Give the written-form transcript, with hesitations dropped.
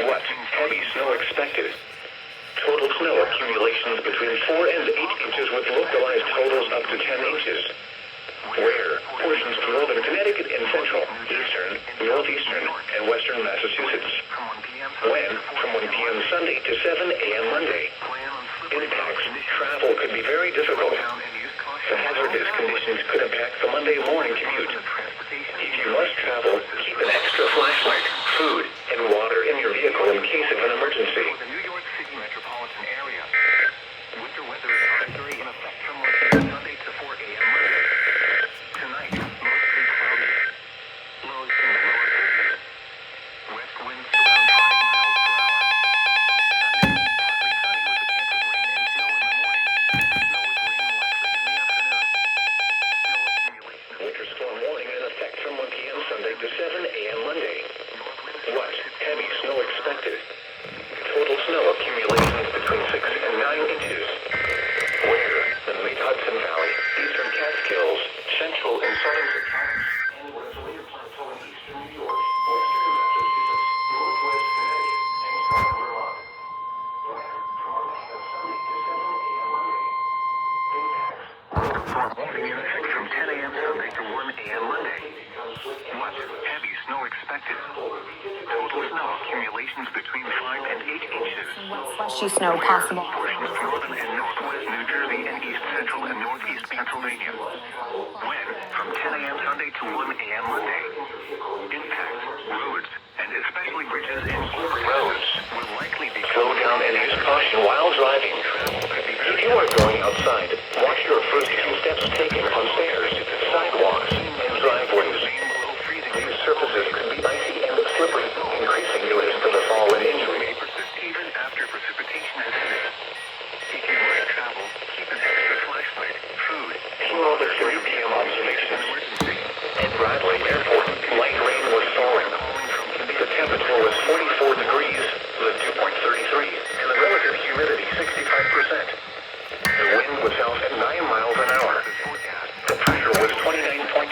What? Heavy snow expected. Total snow accumulations between 4 and 8 inches with localized totals up to 10 inches. Where? Portions of northern Connecticut and central, eastern, northeastern, and western Massachusetts. When? From 1 p.m. Sunday to 7 a.m. Monday. Impacts. Travel could be very difficult. The hazardous conditions could impact the Monday morning commute. If you must travel, keep an extra flashlight, food, and water in your vehicle in case of an emergency. The New York City metropolitan area. Winter weather advisory in effect from 1 p.m. Sunday to 4 a.m. Monday. Tonight, mostly cloudy. Lows in the lower 30s. West winds around 5 miles per hour. Sunday, partly sunny with a chance of rain and snow in the morning. Snow with rain likely in the afternoon. Snow accumulation. Winter storm warning in effect from 1 p.m. Sunday to 7 a.m. Monday. What? Heavy snow expected. Total snow accumulations between 6 and 9 inches. Where? The Mid-Hudson Valley, eastern Catskills, central and southern Chicago, and Rensselaer Plateau in eastern New York, western Massachusetts, northwest Connecticut, and southern Vermont. Where? From 11 Sunday to 7 a.m. Monday. Impacts. For warning in effect from 10 a.m. Sunday to 1 a.m. Monday. What? Heavy snow expected. Total snow accumulations between 5 and 8 inches. Slushy snow possible. Portions of northern and northwest New Jersey and east central and northeast Pennsylvania. When? From 10 a.m. Sunday to 1 a.m. Monday. Impacts. Roads, and especially bridges and overpass